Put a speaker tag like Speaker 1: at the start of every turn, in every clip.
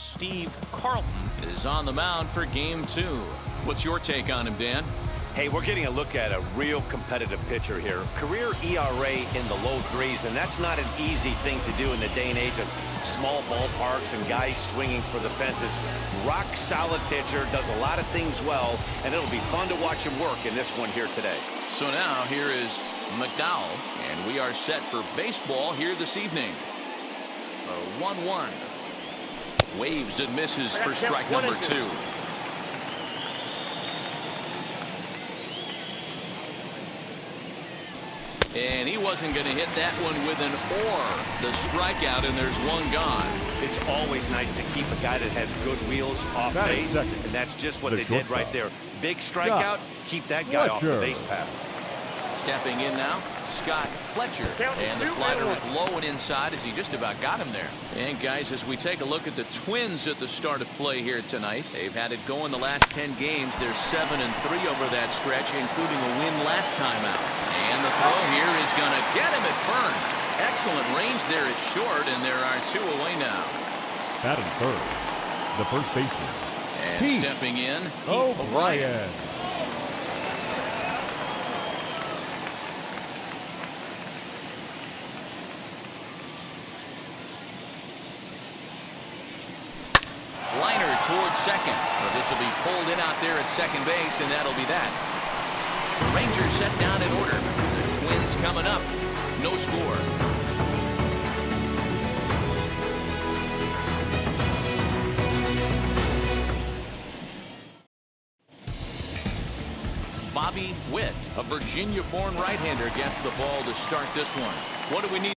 Speaker 1: Steve Carlton is on the mound for game 2. What's your take on him, Dan?
Speaker 2: Hey, we're getting a look at a real competitive pitcher here. Career ERA in the low 3s, and that's not an easy thing to do in the day and age of small ballparks and guys swinging for the fences. Rock solid pitcher, does a lot of things well, and it'll be fun to watch him work in this one here today.
Speaker 1: So now here is McDowell, and we are set for baseball here this evening. A 1-1. Waves and misses for strike number 2. And he wasn't going to hit that one with an or. The strikeout, and there's one gone.
Speaker 2: It's always nice to keep a guy that has good wheels off base, and that's just what they did right there. Big strikeout, keep that guy off the base path.
Speaker 1: Stepping in now, Scott Fletcher, and the slider was low and inside as he just about got him there. And guys, as we take a look at the Twins at the start of play here tonight, they've had it going the last 10 games. They're 7-3 over that stretch, including a win last time out. And the throw here is going to get him at first. Excellent range there at short, and there are 2 away now.
Speaker 3: Batting first, the first baseman.
Speaker 1: And stepping in,
Speaker 3: O'Brien.
Speaker 1: Liner towards second. Well, this will be pulled in out there at second base, and that'll be that. The Rangers set down in order. The Twins coming up. No score. Bobby Witt, a Virginia-born right-hander, gets the ball to start this one. What do we need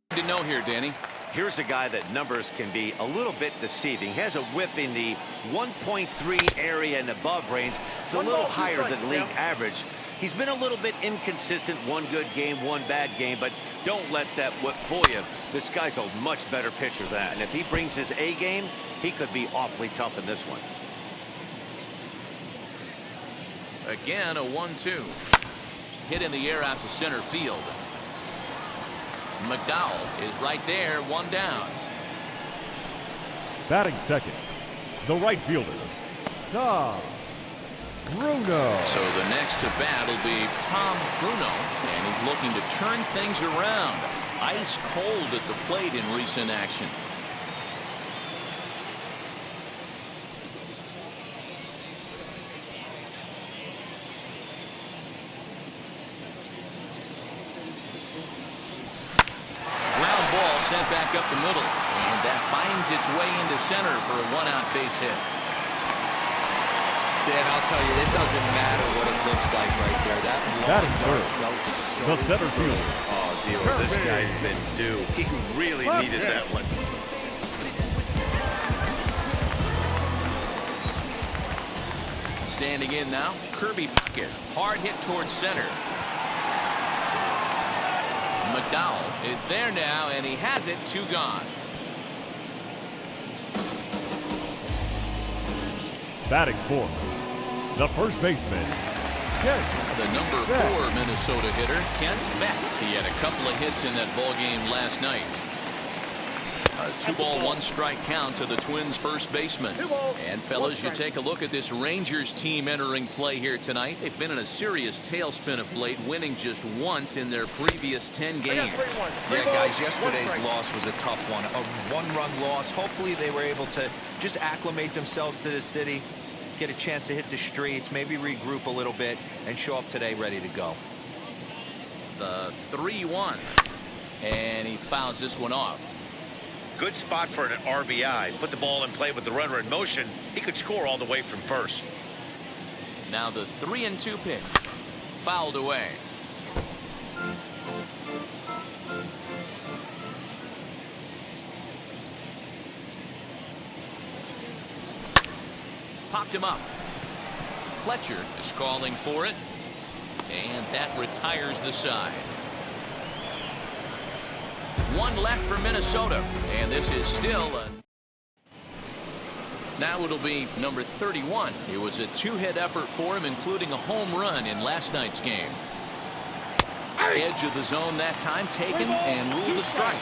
Speaker 1: to know here, Danny?
Speaker 2: Here's a guy that numbers can be a little bit deceiving. He has a whip in the 1.3 area and above range. It's a little higher than league average. He's been a little bit inconsistent. One good game, one bad game, but don't let that whip fool you. This guy's a much better pitcher than that. And if he brings his A game, he could be awfully tough in this one.
Speaker 1: Again, a 1-2. Hit in the air out to center field. McDowell is right there, one down.
Speaker 3: Batting second, the right fielder, Tom Bruno.
Speaker 1: So the next to bat will be Tom Bruno, and he's looking to turn things around. Ice cold at the plate in recent action. Sent back up the middle, and that finds its way into center for a 1-out base hit.
Speaker 4: Dan, I'll tell you, it doesn't matter what it looks like right there. That
Speaker 3: felt so the center fielder.
Speaker 2: Oh, dealer, this guy's been due. He really needed that one.
Speaker 1: Standing in now, Kirby Puckett. Hard hit towards center. McDowell is there now, and he has it. 2 gone.
Speaker 3: Batting fourth, the first baseman, Kent.
Speaker 1: The number 4 Minnesota hitter, Kent Beck. He had a couple of hits in that ball game last night. A 2-ball, 1-strike count to the Twins' first baseman. And fellas, you take a look at this Rangers team entering play here tonight. They've been in a serious tailspin of late, winning just once in their previous 10 games.
Speaker 4: Yeah, guys, yesterday's loss was a tough one. A 1-run loss. Hopefully they were able to just acclimate themselves to the city, get a chance to hit the streets, maybe regroup a little bit, and show up today ready to go.
Speaker 1: The 3-1. And he fouls this one off.
Speaker 2: Good spot for an RBI. Put the ball in play with the runner in motion. He could score all the way from first.
Speaker 1: Now the 3-2 pitch. Fouled away. Popped him up. Fletcher is calling for it. And that retires the side. 1 left for Minnesota, and this is still a... Now it'll be number 31. It was a 2-hit effort for him, including a home run in last night's game. Edge of the zone that time taken and ruled a strike.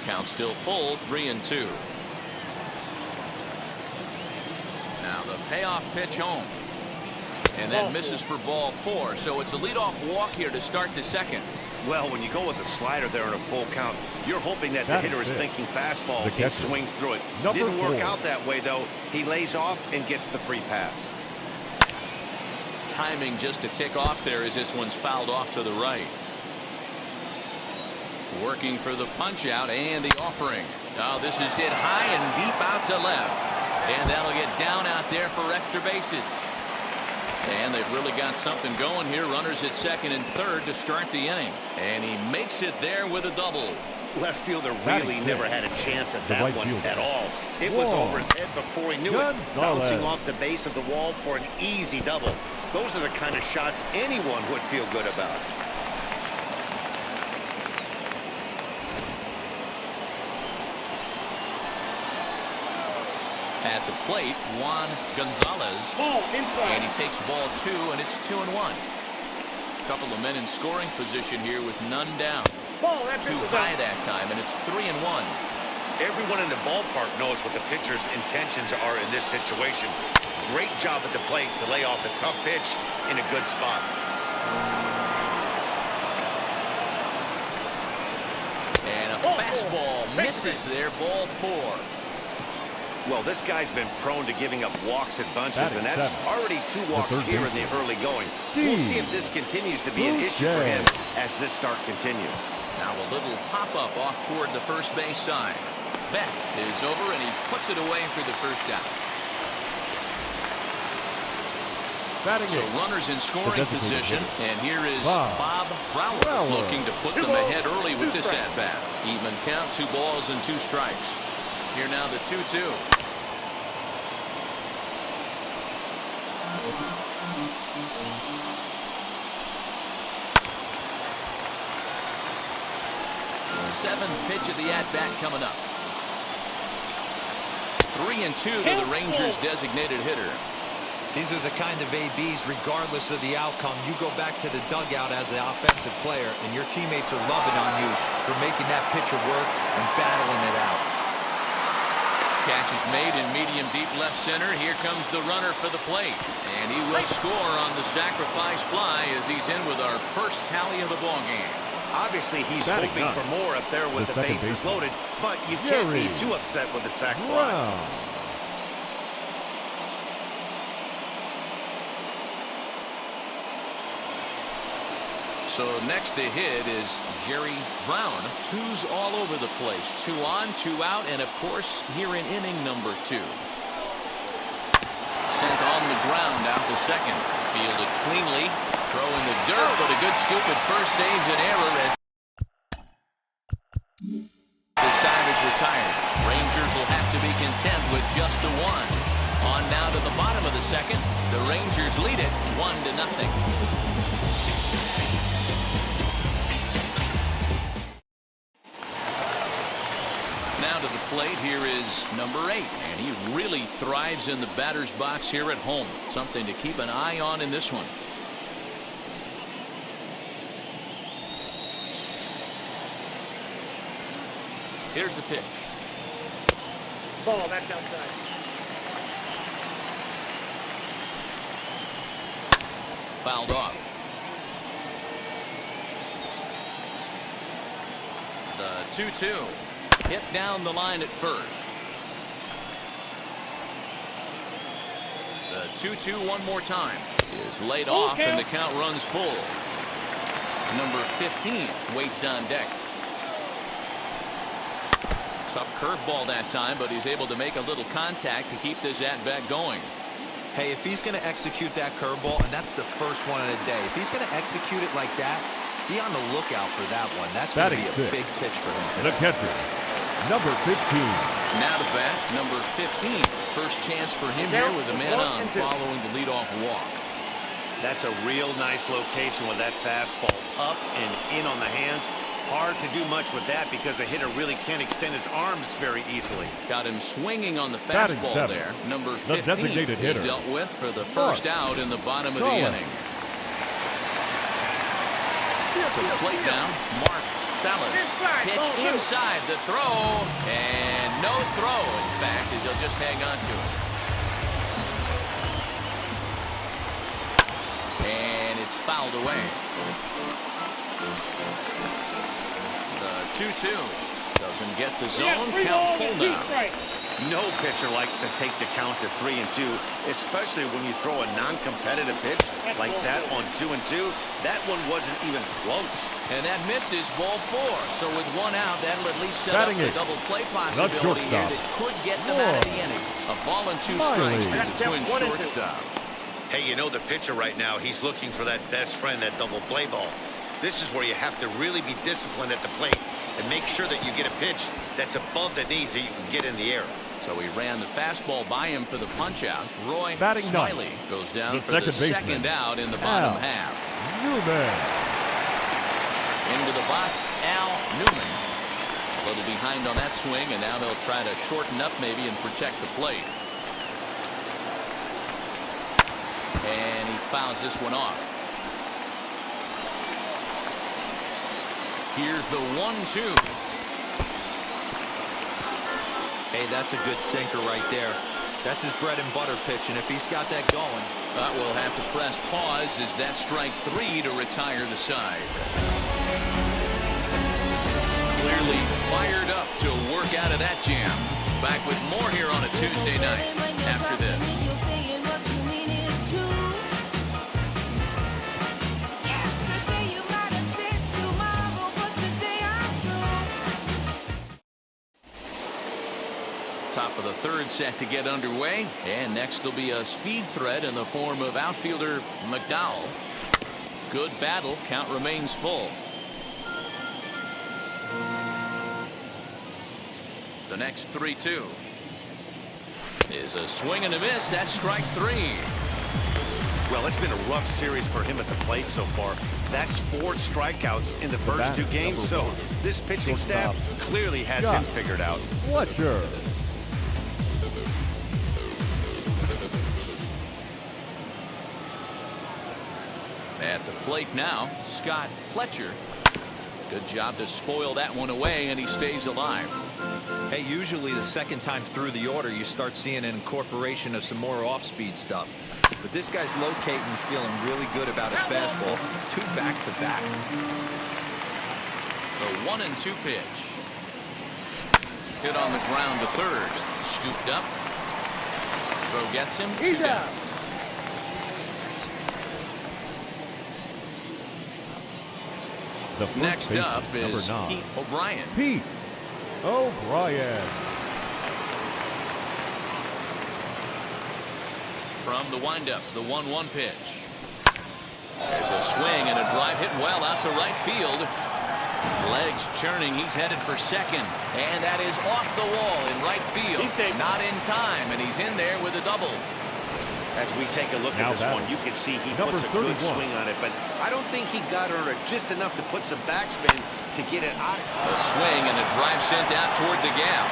Speaker 1: count still full 3-2. Now the payoff pitch home. And that misses for ball 4. So it's a leadoff walk here to start the second.
Speaker 2: Well, when you go with a slider there in a full count, you're hoping that the hitter is thinking fastball and swings through it. Didn't work out that way, though. He lays off and gets the free pass.
Speaker 1: Timing just a tick off there as this one's fouled off to the right. Working for the punch out and the offering. Oh, this is hit high and deep out to left. And that'll get down out there for extra bases. And they've really got something going here. Runners at second and third to start the inning. And he makes it there with a double.
Speaker 2: Left fielder really never had a chance at that one at all. It was over his head before he knew it. Bouncing off the base of the wall for an easy double. Those are the kind of shots anyone would feel good about.
Speaker 1: At the plate, Juan Gonzalez. And he takes ball 2, and it's 2-1. Couple of men in scoring position here with none down. Too high that time, and it's 3-1.
Speaker 2: Everyone in the ballpark knows what the pitcher's intentions are in this situation. Great job at the plate to lay off a tough pitch in a good spot.
Speaker 1: And a fastball misses there, ball 4.
Speaker 2: Well, this guy's been prone to giving up walks and bunches, and that's already 2 walks here in the early going. We'll see if this continues to be an issue for him as this start continues.
Speaker 1: Now a little pop-up off toward the first base side. Beck is over, and he puts it away for the first out. So runners in scoring position, and here is Bob Brower looking to put them ahead early with this at-bat. Even count, 2 balls and 2 strikes. Here now the 2-2. Seventh pitch of the at-bat coming up. 3-2 to the Rangers' designated hitter.
Speaker 4: These are the kind of ABs, regardless of the outcome. You go back to the dugout as an offensive player, and your teammates are loving on you for making that pitcher work and battling it out.
Speaker 1: Catch is made in medium deep left center. Here comes the runner for the plate. And he will score on the sacrifice fly as he's in with our first tally of the ballgame.
Speaker 2: Obviously, he's hoping for more up there with the bases loaded, but you can't be too upset with the sac fly.
Speaker 1: So next to hit is Jerry Brown. 2s all over the place. 2 on, 2 out, and of course here in inning number 2. Sent on the ground out to second. Fielded cleanly. Throw in the dirt, but a good scoop at first saves an error as the side is retired. Rangers will have to be content with just the 1. On now to the bottom of the second. The Rangers lead it 1-0. To the plate here is number 8, and he really thrives in the batter's box here at home. Something to keep an eye on in this one. Here's the pitch.
Speaker 5: Ball back outside.
Speaker 1: Fouled off. The 2-2. Hit down the line at first. The 2-2 one more time is laid off, and the count runs full. Number 15 waits on deck. Tough curveball that time, but he's able to make a little contact to keep this at-bat going.
Speaker 4: Hey, if he's going to execute that curveball, and that's the first one of the day, if he's going to execute it like that, be on the lookout for that one. That's going to be a big pitch for him today.
Speaker 3: The catcher, number 15.
Speaker 1: Now to bat, number 15. First chance for him here with a man on following the leadoff walk.
Speaker 2: That's a real nice location with that fastball up and in on the hands. Hard to do much with that because a hitter really can't extend his arms very easily.
Speaker 1: Got him swinging on the fastball there. Number 15 is dealt with for the first out in the bottom of the inning. To the plate now, Mark Gonzalez. Pitch inside the throw. And no throw, in fact, as he'll just hang on to it. And it's fouled away. The 2-2. Doesn't get the zone. Count full now.
Speaker 2: No pitcher likes to take the count to 3-2, especially when you throw a non-competitive pitch like that on 2-2. That one wasn't even close.
Speaker 1: And that misses ball 4. So with one out, that'll at least set up the double play possibility here that could get them out of the inning. A ball and 2 strikes to the Twins shortstop.
Speaker 2: Hey, you know the pitcher right now, he's looking for that best friend, that double play ball. This is where you have to really be disciplined at the plate and make sure that you get a pitch that's above the knees that you can get in the air.
Speaker 1: So he ran the fastball by him for the punch-out. Roy Smiley goes down for the second out in the bottom half.
Speaker 3: Newman.
Speaker 1: Into the box, Al Newman. A little behind on that swing, and now they'll try to shorten up maybe and protect the plate. And he fouls this one off. Here's the 1-2.
Speaker 4: Hey, that's a good sinker right there. That's his bread and butter pitch, and if he's got that going.
Speaker 1: But we'll have to press pause as that strike 3 to retire the side. Clearly fired up to work out of that jam. Back with more here on a Tuesday night after this. Top of the third set to get underway, and next will be a speed threat in the form of outfielder McDowell. Good battle. Count remains full. The next 3-2 is a swing and a miss. That's strike 3.
Speaker 2: Well, it's been a rough series for him at the plate so far. That's 4 strikeouts in the first 2 games, so this pitching staff clearly has him figured out.
Speaker 3: Fletcher.
Speaker 1: At the plate now, Scott Fletcher. Good job to spoil that one away, and he stays alive.
Speaker 4: Hey, usually the second time through the order, you start seeing an incorporation of some more off-speed stuff. But this guy's locating and feeling really good about his fastball. 2 back-to-back.
Speaker 1: The 1-2 pitch. Hit on the ground to third. Scooped up. Throw gets him. 2 down. Next up is Pete O'Brien.
Speaker 3: Pete O'Brien.
Speaker 1: From the windup, the 1-1 pitch. There's a swing and a drive hit well out to right field. Legs churning. He's headed for second. And that is off the wall in right field. Not in time, and he's in there with a double.
Speaker 2: As we take a look at this one, you can see he puts a good swing on it, but I don't think he got under it just enough to put some backspin to get it out.
Speaker 1: A swing and a drive sent out toward the gap.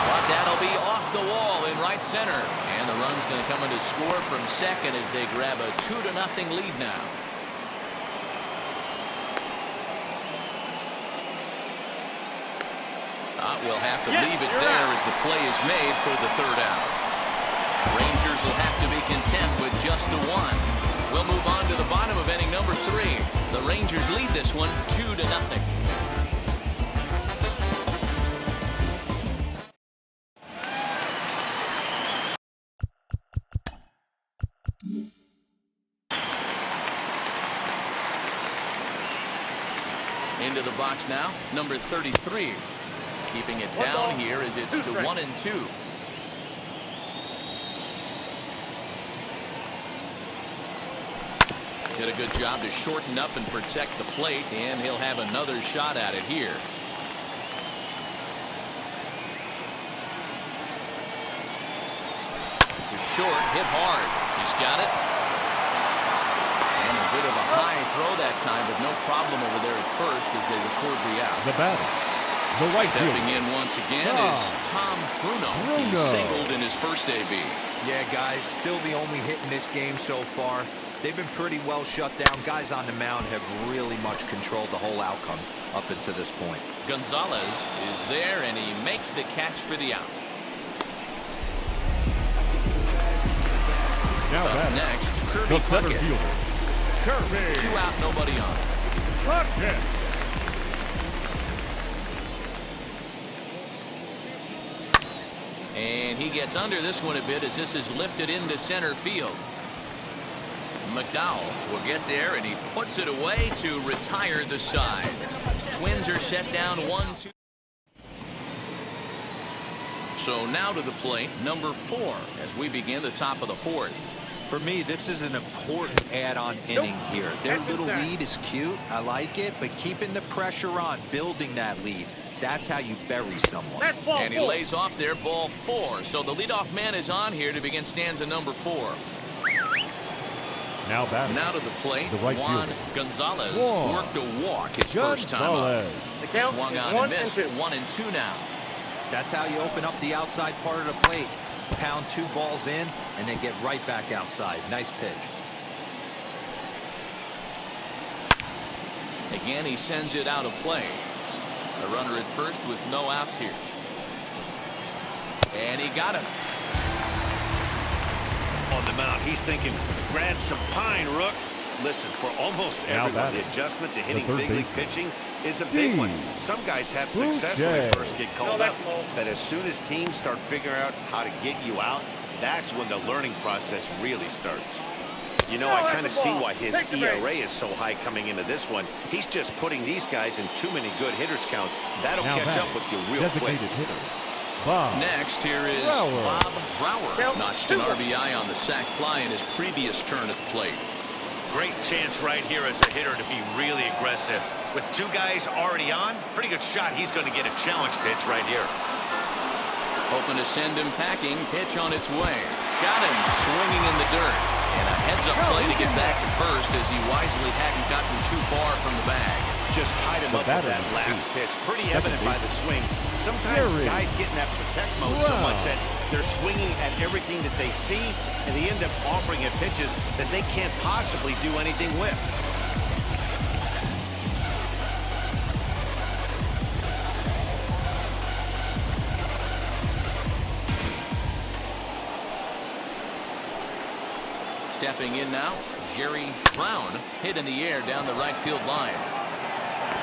Speaker 1: But that'll be off the wall in right center. And the run's going to come in to score from second as they grab a 2-0 lead now. We'll have to leave it there as the play is made for the third out. Rangers will have to be content with just the 1. We'll move on to the bottom of inning number 3. The Rangers lead this one 2-0. Into the box now, number 33. Keeping it down here as it's to 1-2. Did a good job to shorten up and protect the plate, and he'll have another shot at it here. To short, hit hard. He's got it. And a bit of a high throw that time, but no problem over there at first as they record the out.
Speaker 3: The batter, The right
Speaker 1: Stepping
Speaker 3: fielder.
Speaker 1: in once again is Tom Bruno. He singled in his first AB.
Speaker 4: Yeah, guys, still the only hit in this game so far. They've been pretty well shut down. Guys on the mound have really much controlled the whole outcome up until this point.
Speaker 1: Gonzalez is there, and he makes the catch for the out.
Speaker 3: Now
Speaker 1: Up next, Kirby
Speaker 3: the center
Speaker 1: Puckett.
Speaker 3: fielder. Kirby.
Speaker 1: 2 out, nobody on.
Speaker 3: Puckett.
Speaker 1: And he gets under this one a bit as this is lifted into center field. McDowell will get there, and he puts it away to retire the side. Twins are set down 1-2. So now to the plate, number 4, as we begin the top of the 4th.
Speaker 4: For me, this is an important add-on inning here. Their little lead is cute. I like it, but keeping the pressure on, building that lead, that's how you bury someone.
Speaker 1: And he lays off there, ball 4. So the leadoff man is on here to begin stanza number 4. Now to the plate,
Speaker 3: right
Speaker 1: Juan
Speaker 3: fielder.
Speaker 1: Gonzalez
Speaker 3: Juan
Speaker 1: worked a walk his first time up.
Speaker 3: Gonzalez.
Speaker 1: Swung on and missed. 1-2 now.
Speaker 4: That's how you open up the outside part of the plate. Pound 2 balls in, and then get right back outside. Nice pitch.
Speaker 1: Again, he sends it out of play. A runner at first with no outs here. And he got him.
Speaker 2: On the mound, he's thinking, grab some pine, Rook. Listen, for almost everyone, the adjustment to hitting big league pitching is a big one. Some guys have success when they first get called up, but as soon as teams start figuring out how to get you out, that's when the learning process really starts. You know, I kind of see why his ERA is so high coming into this one. He's just putting these guys in too many good hitters counts. That'll catch up with you real quick.
Speaker 1: Next, here is Bob Brower. Notched an RBI on the sac fly in his previous turn at the plate.
Speaker 2: Great chance right here as a hitter to be really aggressive. With 2 guys already on, pretty good shot. He's going to get a challenge pitch right here.
Speaker 1: Hoping to send him packing. Pitch on its way. Got him swinging in the dirt. And a heads-up play to get back to first as he wisely hadn't gotten too far from the bag.
Speaker 2: Just tied him up with that last pitch. Pretty evident by the swing. Sometimes guys get in that protect mode so much that they're swinging at everything that they see, and they end up offering at pitches that they can't possibly do anything with.
Speaker 1: Stepping in now, Jerry Brown hit in the air down the right field line.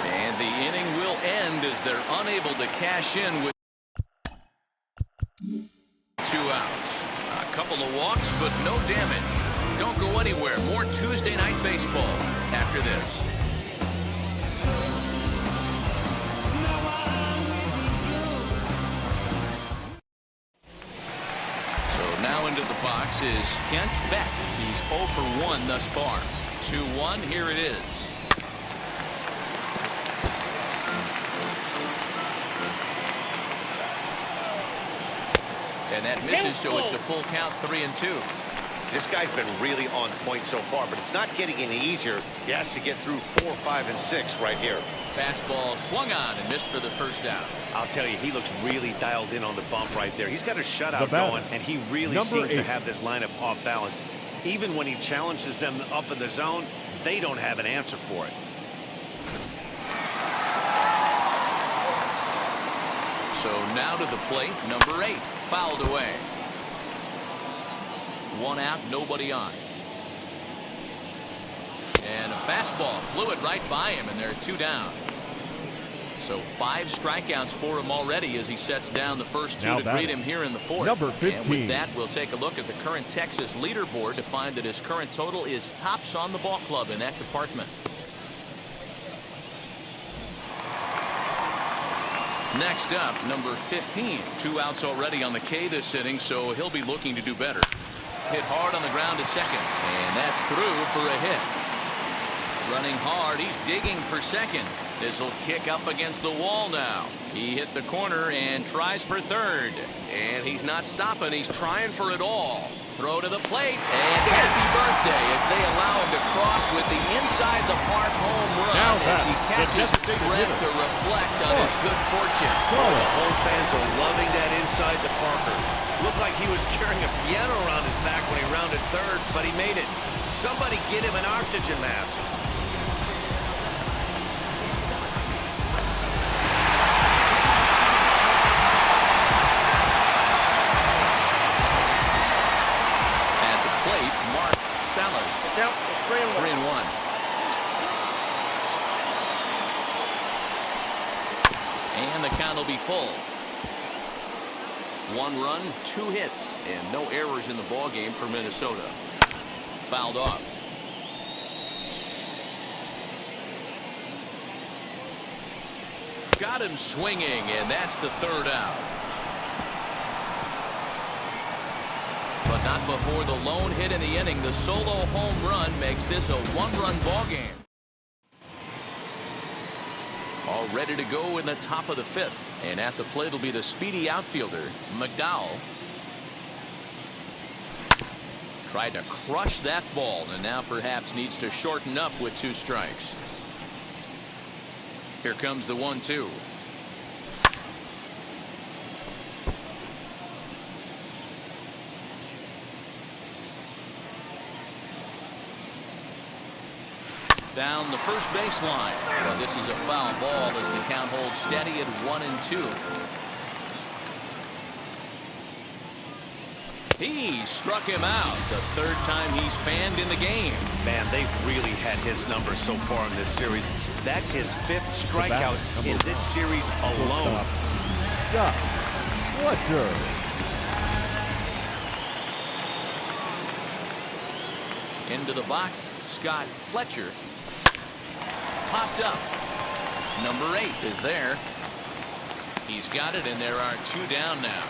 Speaker 1: And the inning will end as they're unable to cash in with 2 outs. A couple of walks, but no damage. Don't go anywhere. More Tuesday night baseball after this. So now into the box is Kent Beck. He's 0 for 1 thus far. 2-1, here it is. And that misses, so it's a full count, 3-2.
Speaker 2: This guy's been really on point so far, but it's not getting any easier. He has to get through 4, 5, and 6 right here.
Speaker 1: Fastball swung on and missed for the first out.
Speaker 2: I'll tell you, he looks really dialed in on the bump right there. He's got a shutout going, and he really seems to have this lineup off balance. Even when he challenges them up in the zone, they don't have an answer for it.
Speaker 1: So now to the plate, number 8, fouled away. 1 out, nobody on. And a fastball blew it right by him, and there are 2 down. So 5 strikeouts for him already as he sets down the first 2 to greet him here in the 4th.
Speaker 3: Number 15.
Speaker 1: And with that, we'll take a look at the current Texas leaderboard to find that his current total is tops on the ball club in that department. Next up, number 15. 2 outs already on the K this inning, so he'll be looking to do better. Hit hard on the ground to second, and that's through for a hit. Running hard, he's digging for second. This will kick up against the wall now. He hit the corner and tries for third. And he's not stopping, he's trying for it all. Throw to the plate, and happy birthday as they allow him to across with the inside the park home run
Speaker 3: Now
Speaker 1: as he
Speaker 3: back,
Speaker 1: catches
Speaker 3: the
Speaker 1: his
Speaker 3: designated
Speaker 1: breath
Speaker 3: hitter.
Speaker 1: to reflect on his good fortune.
Speaker 2: Oh, the home fans are loving that inside the Parker. Looked like he was carrying a piano around his back when he rounded third, but he made it. Somebody get him an oxygen mask.
Speaker 1: At the plate, Gonzalez.
Speaker 5: Yep, it's 3-1.
Speaker 1: 3-1. And the count will be full. 1 run, 2 hits, and no errors in the ball game for Minnesota. Fouled off. Got him swinging, and that's the 3rd out. But not before the lone hit in the inning. The solo home run makes this a 1-run ball game. All ready to go in the top of the 5th. And at the plate will be the speedy outfielder, McDowell. Tried to crush that ball and now perhaps needs to shorten up with 2 strikes. Here comes the 1-2. Down the first baseline. But this is a foul ball as the count holds steady at 1-2. He struck him out. The 3rd time he's fanned in the game.
Speaker 2: Man, they've really had his number so far in this series. That's his 5th strikeout in this series alone.
Speaker 3: Scott Fletcher.
Speaker 1: Into the box, Scott Fletcher. Popped up. Number 8 is there. He's got it, and there are 2 down now.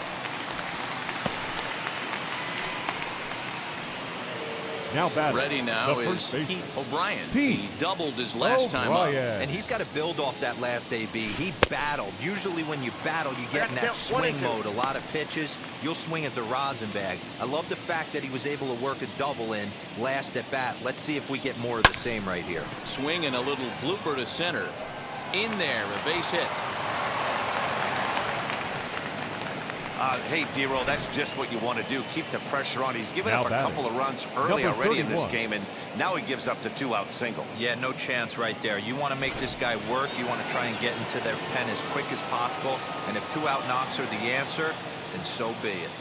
Speaker 3: Now batting.
Speaker 1: Ready now
Speaker 3: the
Speaker 1: is
Speaker 3: first baseman.
Speaker 1: Pete O'Brien.
Speaker 3: Pete
Speaker 1: He doubled his last time up.
Speaker 3: O'Brien.
Speaker 4: And he's got to build off that last AB. He battled. Usually when you battle, you get in that swing mode. A lot of pitches, you'll swing at the rosin bag. I love the fact that he was able to work a double in last at bat. Let's see if we get more of the same right here.
Speaker 1: Swing and a little blooper to center. In there, a base hit.
Speaker 2: Hey, D-Roll, that's just what you want to do. Keep the pressure on. He's given
Speaker 3: Now
Speaker 2: up a
Speaker 3: batting.
Speaker 2: couple of runs early
Speaker 3: Number
Speaker 2: already in this
Speaker 3: 31.
Speaker 2: game, and now he gives up the 2-out single.
Speaker 4: Yeah, no chance right there. You want to make this guy work. You want to try and get into their pen as quick as possible. And if 2-out knocks are the answer, then so be it.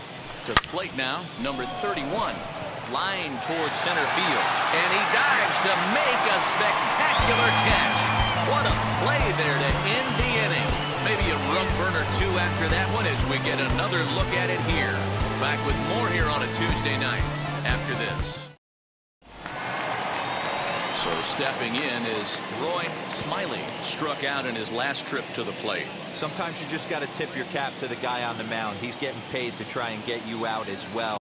Speaker 1: To the plate now, number 31. Line towards center field. And he dives to make a spectacular catch. What a play there to end the inning. Maybe a rug burner 2 after that one as we get another look at it here. Back with more here on a Tuesday night after this. So stepping in is Roy Smiley. Struck out in his last trip to the plate.
Speaker 4: Sometimes you just got to tip your cap to the guy on the mound. He's getting paid to try and get you out as well.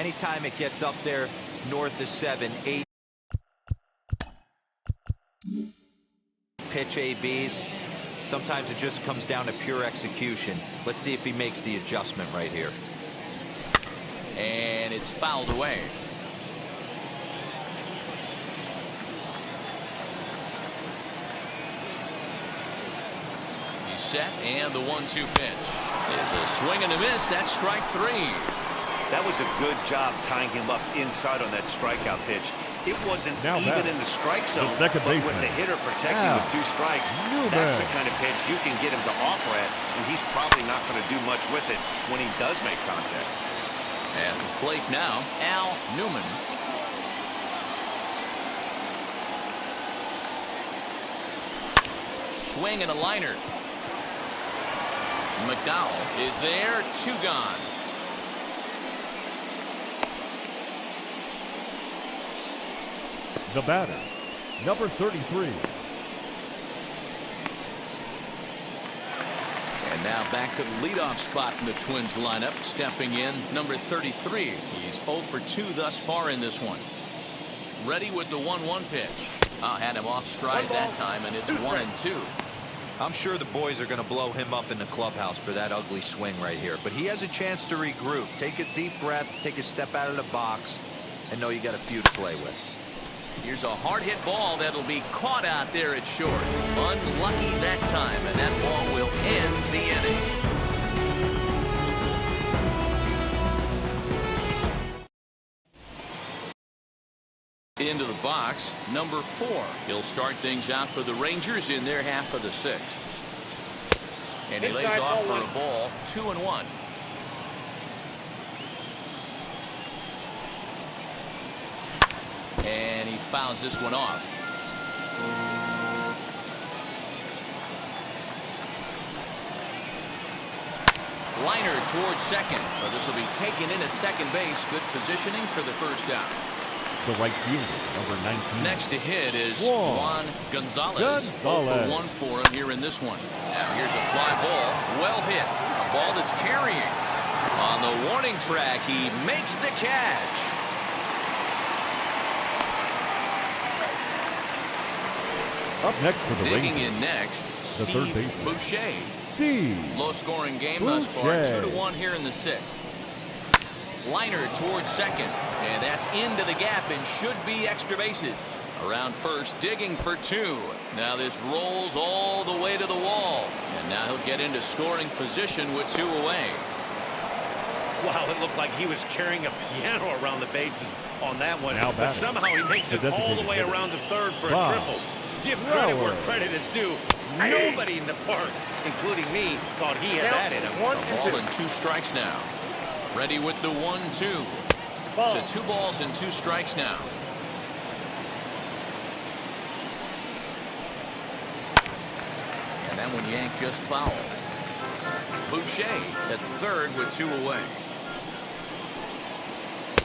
Speaker 4: Anytime it gets up there north of 7, 8 pitch ABs, sometimes it just comes down to pure execution. Let's see if he makes the adjustment right here.
Speaker 1: And it's fouled away. He's set, and the 1-2 pitch is a swing and a miss. That's strike 3.
Speaker 2: That was a good job tying him up inside on that strikeout pitch. It wasn't even in the strike zone, but with the hitter protecting with 2 strikes, that's the kind of pitch you can get him to offer at, and he's probably not going to do much with it when he does make contact.
Speaker 1: At the plate now, Al Newman. Swing and a liner. McDowell is there, 2 gone.
Speaker 3: The batter, number 33.
Speaker 1: And now back to the leadoff spot in the Twins lineup. Stepping in, number 33. He's 0 for 2 thus far in this one. Ready with the 1-1 pitch. Had him off stride that time, and it's 1-2.
Speaker 4: I'm sure the boys are going to blow him up in the clubhouse for that ugly swing right here. But he has a chance to regroup. Take a deep breath, take a step out of the box, and know you got a few to play with.
Speaker 1: Here's a hard hit ball that'll be caught out there at short. Unlucky that time, and that ball will end the inning. Into the box, number 4. He'll start things out for the Rangers in their half of the 6th. And he lays off for a ball, 2-1. And he fouls this one off. Liner towards second, but this will be taken in at second base. Good positioning for the first out.
Speaker 3: The right fielder, number 19.
Speaker 1: Next to hit is Juan Gonzalez. 0 for 1 for him here in this one. Now here's a fly ball, well hit. A ball that's carrying. On the warning track, he makes the catch.
Speaker 3: Up next for the
Speaker 1: Digging
Speaker 3: Rangers,
Speaker 1: in next,
Speaker 3: the third
Speaker 1: Steve
Speaker 3: baseman.
Speaker 1: Boucher.
Speaker 3: Steve.
Speaker 1: Low-scoring game thus far, 2-1 here in the 6th. Liner towards second, and that's into the gap and should be extra bases. Around first, digging for 2. Now this rolls all the way to the wall, and now he'll get into scoring position with 2 away.
Speaker 2: Wow, it looked like he was carrying a piano around the bases on that one, but somehow he makes it all the way around to third for a triple. Give credit where credit is due. Nobody in the park, including me, thought he had that in him.
Speaker 1: A ball and 2 strikes now. Ready with the 1-2. To 2 balls and 2 strikes now. And that one yanked just foul. Boucher at third with 2 away.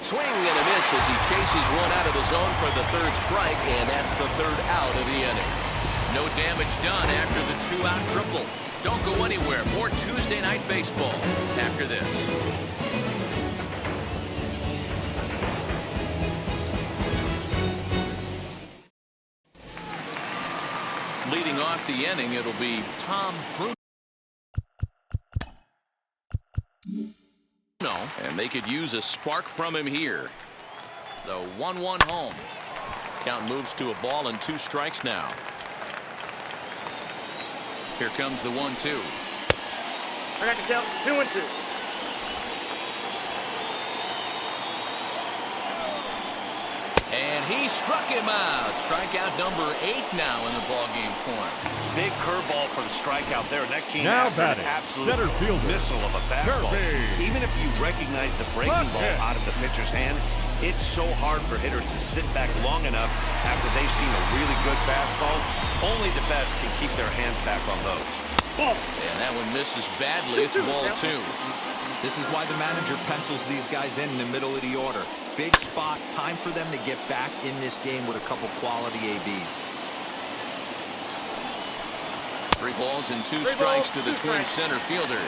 Speaker 1: Swing and a miss as he chases one out of the zone for the 3rd strike, and that's the 3rd out of the inning. No damage done after the 2-out triple. Don't go anywhere. More Tuesday night baseball after this. Leading off the inning, it'll be Tom Bruno. And they could use a spark from him here. The 1-1 home. Count moves to a ball and 2 strikes now. Here comes the 1-2.
Speaker 5: I got to count 2-2.
Speaker 1: And he struck him out. Strikeout number 8 now in the ballgame form.
Speaker 2: Big curveball for the strikeout there, and that came
Speaker 3: Now
Speaker 2: after an absolute missile of a fastball.
Speaker 3: Kirby.
Speaker 2: Even if you recognize the breaking ball out of the pitcher's hand, it's so hard for hitters to sit back long enough after they've seen a really good fastball. Only the best can keep their hands back on those.
Speaker 1: And that one misses badly. It's ball 2.
Speaker 4: This is why the manager pencils these guys in the middle of the order. Big spot, time for them to get back in this game with a couple quality ABs.
Speaker 1: 3 balls and 2 strikes to the Twins center fielder.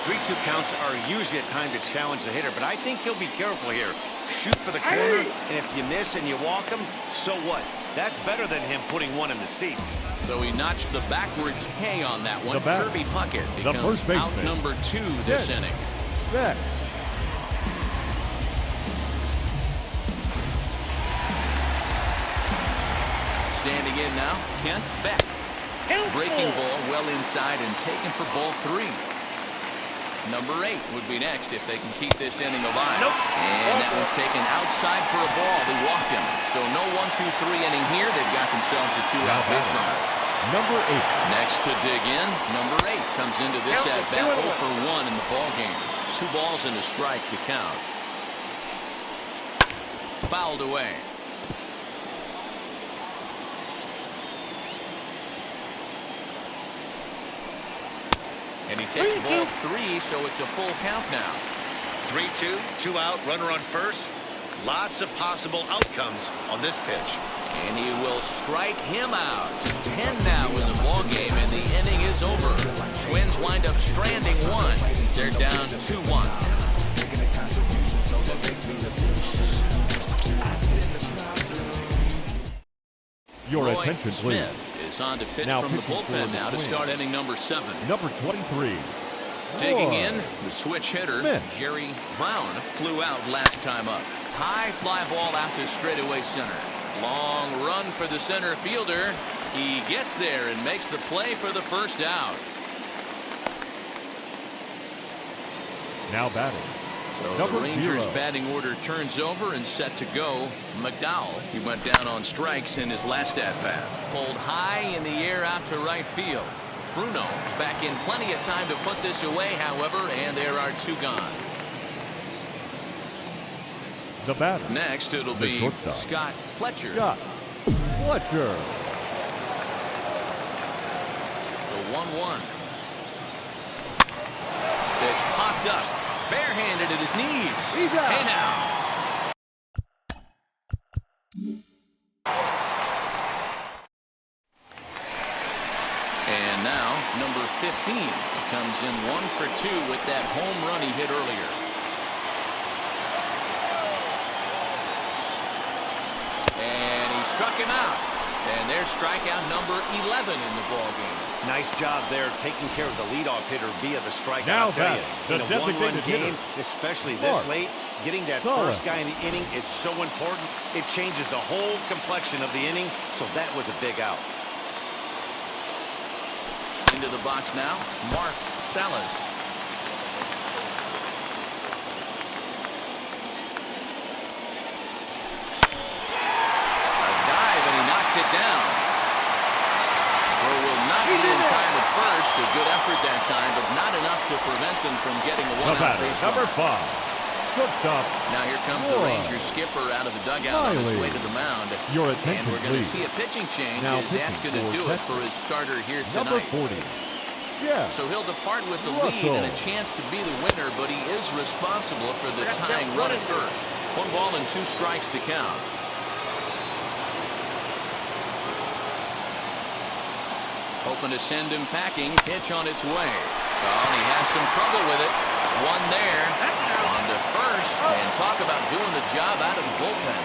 Speaker 2: 3-2 counts are usually a time to challenge the hitter, but I think he'll be careful here. Shoot for the corner, and if you miss and you walk him, so what? That's better than him putting one in the seats.
Speaker 1: So he notched the backwards K on that one. Kirby Puckett
Speaker 3: the
Speaker 1: becomes
Speaker 3: first baseman.
Speaker 1: out number 2 this inning.
Speaker 3: Beck.
Speaker 1: Standing in now, Kent Beck. Breaking ball well inside and taken for ball 3. Number 8 would be next if they can keep this inning alive. And that one's taken outside for a ball. They walked him. So no 1-2-3 inning here. They've got themselves a 2-out base runner.
Speaker 3: Number 8.
Speaker 1: Next to dig in, number 8 comes into this at bat 0 for 1 in the ball game. 2 balls and a strike to count. Fouled away. And he takes ball 3, so it's a full count now.
Speaker 2: 3-2, 2 out, runner on first. Lots of possible outcomes on this pitch.
Speaker 1: And he will strike him out. 10 now in the ball game, and the inning is over. Twins wind up stranding 1. They're down 2-1.
Speaker 3: Your
Speaker 1: Roy
Speaker 3: attention, please.
Speaker 1: Smith is on to pitch
Speaker 3: Now
Speaker 1: from the
Speaker 3: pitching
Speaker 1: bullpen
Speaker 3: for
Speaker 1: now
Speaker 3: the
Speaker 1: to start inning number 7.
Speaker 3: Number 23.
Speaker 1: Digging
Speaker 3: Roy
Speaker 1: in, the switch hitter,
Speaker 3: Smith.
Speaker 1: Jerry Brown, flew out last time up. High fly ball out to straightaway center. Long run for the center fielder. He gets there and makes the play for the first out.
Speaker 3: Now batting.
Speaker 1: So
Speaker 3: Number
Speaker 1: the Rangers
Speaker 3: 0.
Speaker 1: batting order turns over and set to go. McDowell, he went down on strikes in his last at-bat. Pulled high in the air out to right field. Bruno is back in plenty of time to put this away, however, and there are 2 gone.
Speaker 3: The batter.
Speaker 1: Next, it'll
Speaker 3: The
Speaker 1: be
Speaker 3: shortstop.
Speaker 1: Scott Fletcher.
Speaker 3: Scott Fletcher.
Speaker 1: The 1-1. Pitch popped up. Barehanded at his knees.
Speaker 3: He's out.
Speaker 1: Hey now. And now, number 15 comes in 1 for 2 with that home run he hit earlier. And he struck him out. And there's strikeout number 11 in the ballgame.
Speaker 2: Nice job there taking care of the leadoff hitter via the strikeout.
Speaker 3: Now
Speaker 2: I'll tell you,
Speaker 3: the
Speaker 2: in a one-run
Speaker 3: designated
Speaker 2: game,
Speaker 3: hitter.
Speaker 2: especially this
Speaker 3: Mark
Speaker 2: late, getting that
Speaker 3: Gonzalez.
Speaker 2: first guy in the inning is so important. It changes the whole complexion of the inning, so that was a big out.
Speaker 1: Into the box now, Mark Salas. A dive, and he knocks it down. Throw will not be in time at first. A good effort that time, but not enough to prevent them from getting a
Speaker 3: The
Speaker 1: one-out
Speaker 3: batter.
Speaker 1: base
Speaker 3: Number
Speaker 1: runner.
Speaker 3: 5. Shortstop.
Speaker 1: Now here comes the
Speaker 3: Juan.
Speaker 1: Rangers skipper out of the dugout on his
Speaker 3: Riley.
Speaker 1: way to the mound.
Speaker 3: Your
Speaker 1: And
Speaker 3: attention,
Speaker 1: we're going to
Speaker 3: please.
Speaker 1: see a pitching change
Speaker 3: Now
Speaker 1: as that's
Speaker 3: pitching
Speaker 1: going to
Speaker 3: for
Speaker 1: do it
Speaker 3: Texas.
Speaker 1: for his starter here
Speaker 3: Number
Speaker 1: tonight.
Speaker 3: 40. Jeff
Speaker 1: So he'll depart with the lead
Speaker 3: Russell.
Speaker 1: and a chance to be the winner, but he is responsible for the tying run at first. 1 ball and 2 strikes to count. Hoping to send him packing. Pitch on its way. Oh, and he has some trouble with it. 1 there. On to first. And talk about doing the job out of the bullpen.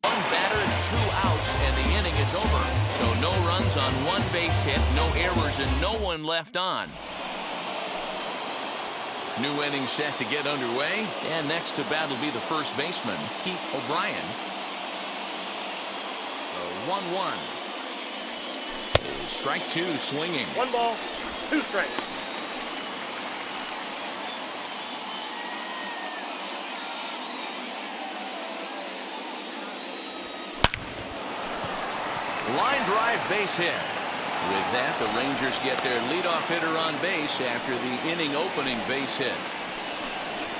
Speaker 1: 1 batter, 2 outs, and the inning is over. So no runs on 1 base hit, no errors, and no one left on. New inning set to get underway, and next to bat will be the first baseman, Keith O'Brien. 1-1. Strike 2 swinging.
Speaker 5: 1 ball, 2 strikes.
Speaker 1: Line drive base hit. With that, the Rangers get their leadoff hitter on base after the inning opening base hit.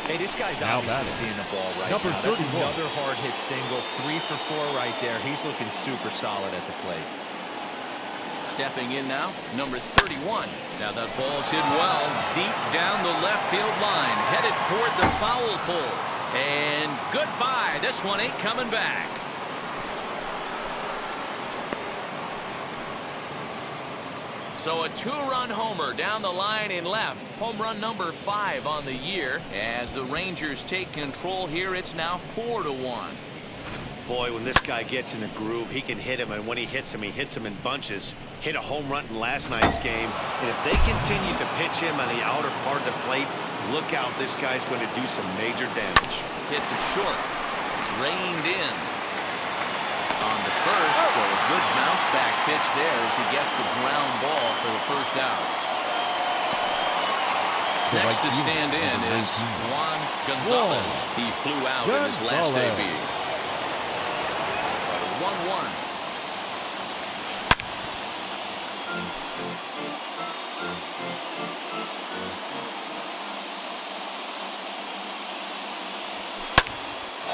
Speaker 4: Hey, this guy's
Speaker 3: Now
Speaker 4: obviously
Speaker 3: batting.
Speaker 4: seeing the ball right
Speaker 3: Number
Speaker 4: now. That's
Speaker 3: 31.
Speaker 4: another hard hit single. 3 for 4 right there. He's looking super solid at the plate.
Speaker 1: Stepping in now, number 31. Now that ball's hit well, deep down the left field line, headed toward the foul pole. And goodbye. This one ain't coming back. So a 2-run homer down the line in left. Home run number 5 on the year. As the Rangers take control here, it's now 4-1.
Speaker 2: Boy, when this guy gets in a groove, he can hit him, and when he hits him in bunches. Hit a home run in last night's game, and if they continue to pitch him on the outer part of the plate, look out, this guy's going to do some major damage.
Speaker 1: Hit to short. Reined in. On the first, so a good bounce back pitch there as he gets the ground ball for the first out. Next to stand in is Juan Gonzalez. He flew out in his last debut. 1-1.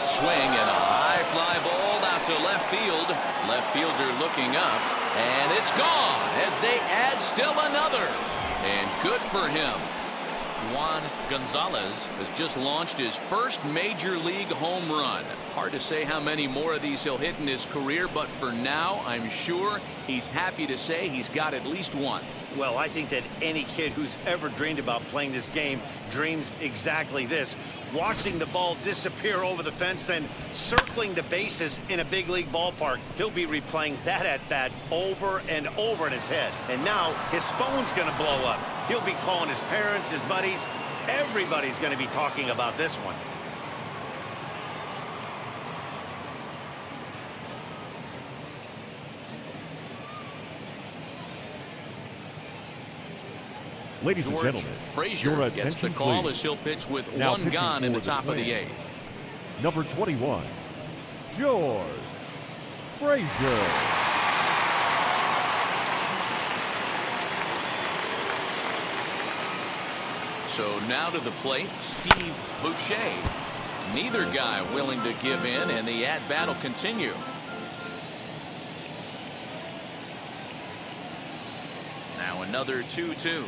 Speaker 1: Swing and a high fly ball out to left field. Left fielder looking up, and it's gone as they add still another. And good for him. Juan Gonzalez has just launched his first major league home run. Hard to say how many more of these he'll hit in his career, but for now, I'm sure he's happy to say he's got at least one.
Speaker 2: Well, I think that any kid who's ever dreamed about playing this game dreams exactly this. Watching the ball disappear over the fence, then circling the bases in a big league ballpark. He'll be replaying that at-bat over and over in his head. And now his phone's going to blow up. He'll be calling his parents, his buddies. Everybody's going to be talking about this one.
Speaker 3: Ladies and gentlemen,
Speaker 1: Frazier gets the call as he'll pitch with one gone in the top of the 8th.
Speaker 3: Number 21, George Frazier.
Speaker 1: So now to the plate, Steve Boucher. Neither guy willing to give in, and the at-bat will continue. Now another 2-2.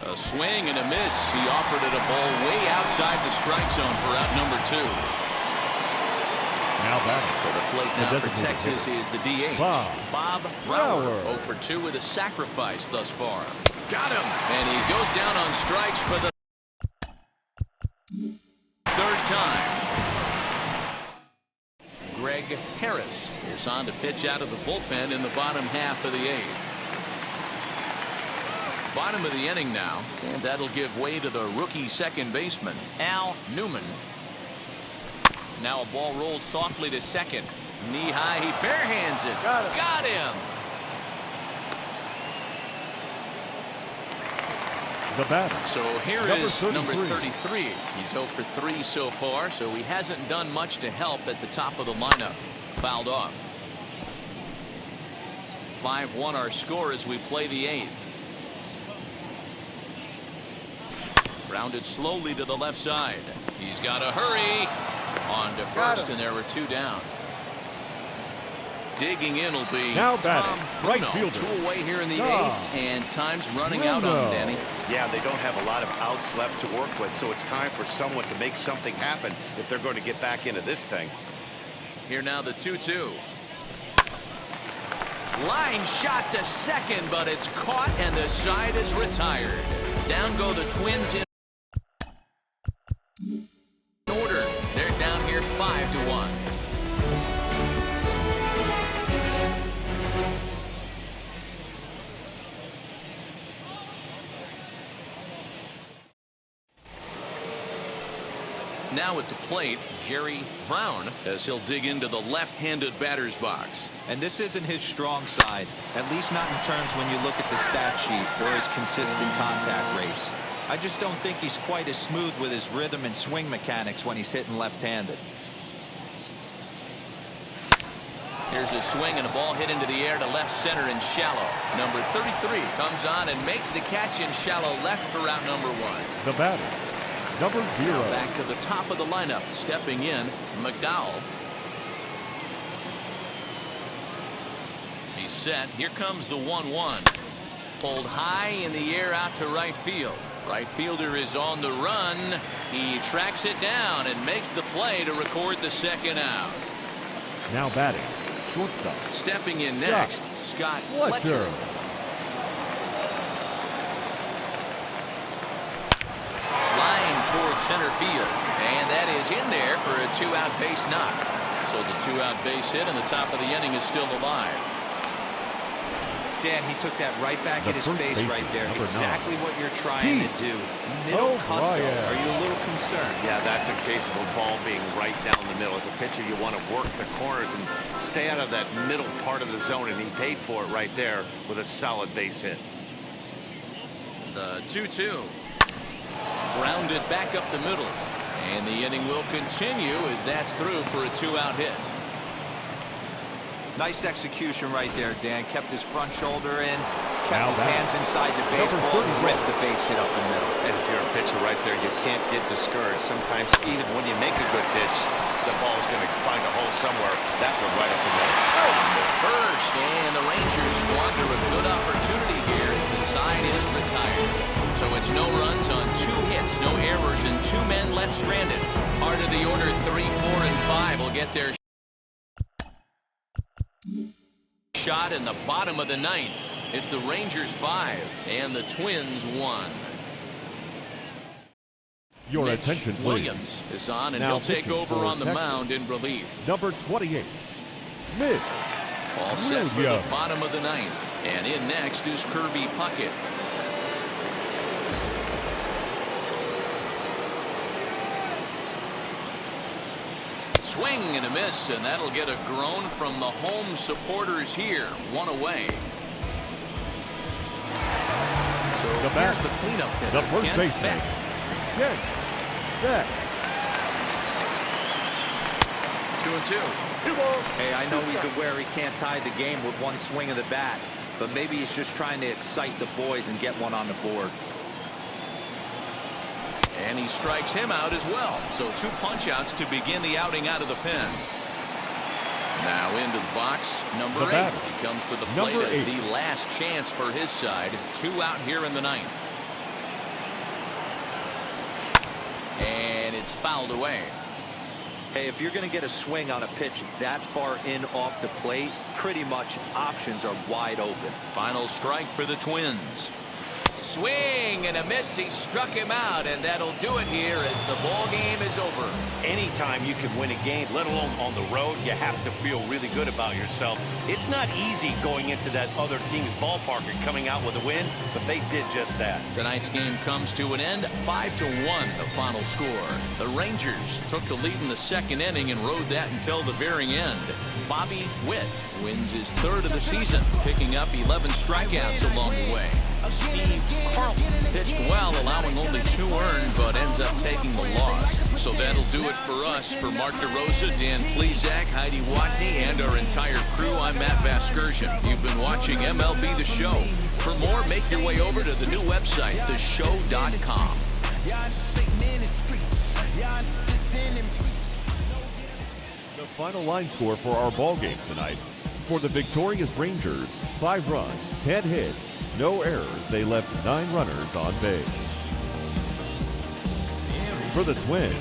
Speaker 1: A swing and a miss. He offered it a ball way outside the strike zone for out number 2.
Speaker 3: Now batting
Speaker 1: for the plate now for Texas is the DH. Bob Brower. 0 for 2 with a sacrifice thus far. Got him. And he goes down on strikes for the 3rd time. Greg Harris is on to pitch out of the bullpen in the bottom half of the 8th. Bottom of the inning now, and that'll give way to the rookie second baseman, Al Newman. Now a ball rolled softly to second. Knee high, he barehands it. Got him.
Speaker 3: The batter.
Speaker 1: So here is number 33. He's 0 for 3 so far, so he hasn't done much to help at the top of the lineup. Fouled off. 5-1 our score as we play the 8th. Rounded slowly to the left side. He's got to hurry. On to first, and there were 2 down. Digging in will be
Speaker 3: now
Speaker 1: Tom
Speaker 3: right
Speaker 1: Bruno.
Speaker 3: fielder.
Speaker 1: 2 away here in the 8th, and time's running out on him, Danny.
Speaker 2: Yeah, they don't have a lot of outs left to work with, so it's time for someone to make something happen if they're going to get back into this thing.
Speaker 1: Here now the 2-2. Line shot to second, but it's caught, and the side is retired. Down go the Twins in order. They're down here 5-1. Now at the plate, Jerry Brown, as he'll dig into the left-handed batter's box.
Speaker 4: And this isn't his strong side, at least not in terms when you look at the stat sheet or his consistent contact rates. I just don't think he's quite as smooth with his rhythm and swing mechanics when he's hitting left-handed.
Speaker 1: Here's a swing and a ball hit into the air to left center and shallow. Number 33 comes on and makes the catch in shallow left for out number 1.
Speaker 3: The batter, number 0.
Speaker 1: Now back to the top of the lineup, stepping in, McDowell. He's set. Here comes the 1-1. Pulled high in the air out to right field. Right fielder is on the run. He tracks it down and makes the play to record the second out.
Speaker 3: Now batting, shortstop.
Speaker 1: Stepping in next, Scott Fletcher. center field. And that is in there for a 2-out base knock. So the 2-out base hit and the top of the inning is still alive.
Speaker 4: Dan, he took that right back in his face right there. Exactly what you're trying to do.
Speaker 3: Oh,
Speaker 4: Middle cut, though. Are you a little concerned?
Speaker 2: Yeah, that's a case of a ball being right down the middle. As a pitcher, you want to work the corners and stay out of that middle part of the zone, and he paid for it right there with a solid base hit.
Speaker 1: The 2-2. Grounded back up the middle. And the inning will continue as that's through for a 2-out hit.
Speaker 4: Nice execution right there, Dan. Kept his front shoulder in, kept his hands inside the baseball, and ripped the base hit up the middle.
Speaker 2: And if you're a pitcher right there, you can't get discouraged. Sometimes even when you make a good pitch, the ball's going to find a hole somewhere. That one right up the middle.
Speaker 1: First, and the Rangers squander a good opportunity here as the side is retired. So it's no runs on 2 hits, no errors, and 2 men left stranded. Part of the order 3, 4, and 5 will get their shot in the bottom of the 9th. It's the Rangers 5 and the Twins 1.
Speaker 3: Your
Speaker 1: Mitch
Speaker 3: attention, please.
Speaker 1: Williams is on, and
Speaker 3: Now
Speaker 1: he'll take
Speaker 3: pitching
Speaker 1: over
Speaker 3: for
Speaker 1: on the
Speaker 3: Texas.
Speaker 1: mound in relief.
Speaker 3: Number 28, Mitch.
Speaker 1: All set for the
Speaker 3: Williams.
Speaker 1: bottom of the 9th. And in next is Kirby Puckett. Swing and a miss, and that'll get a groan from the home supporters here. 1 away. So here's the cleanup hitter.
Speaker 3: The first baseman, Kent Beck.
Speaker 1: 2-2.
Speaker 4: Hey, I know he's aware he can't tie the game with 1 swing of the bat, but maybe he's just trying to excite the boys and get one on the board.
Speaker 1: And he strikes him out as well. So 2 punch-outs to begin the outing out of the pen. Now into the box, number 8. He comes to the plate as the last chance for his side. 2 out here in the 9th. And it's fouled away.
Speaker 4: Hey, if you're going to get a swing on a pitch that far in off the plate, pretty much options are wide open.
Speaker 1: Final strike for the Twins. Swing and a miss. He struck him out, and that'll do it here as the ball game is over.
Speaker 2: Anytime you can win a game, let alone on the road, you have to feel really good about yourself. It's not easy going into that other team's ballpark and coming out with a win, but they did just that.
Speaker 1: Tonight's game comes to an end. 5-1 the final score. The Rangers took the lead in the 2nd inning and rode that until the very end. Bobby Witt wins his 3rd of the season, picking up 11 strikeouts along the way. Steve Carlton pitched well, allowing only 2 earned, but ends up taking the loss. So that'll do it for us. For Mark DeRosa, Dan Plesac, Heidi Watney, and our entire crew, I'm Matt Vasgersian. You've been watching MLB The Show. For more, make your way over to the new website, TheShow.com.
Speaker 3: The final line score for our ball game tonight. For the victorious Rangers, 5 runs, 10 hits, no errors. They left 9 runners on base. For the Twins,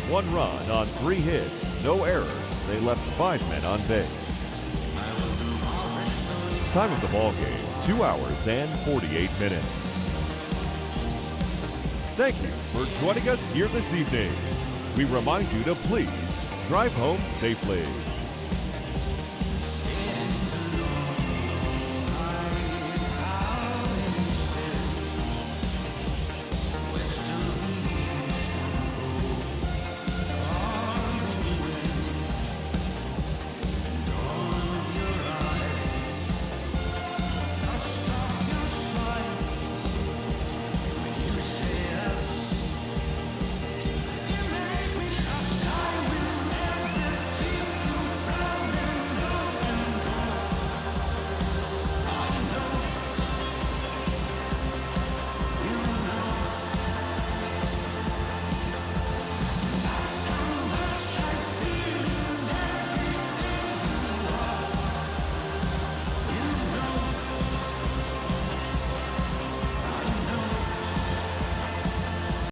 Speaker 3: 1 run on 3 hits, no errors. They left 5 men on base. Time of the ball game, 2 hours and 48 minutes. Thank you for joining us here this evening. We remind you to please drive home safely.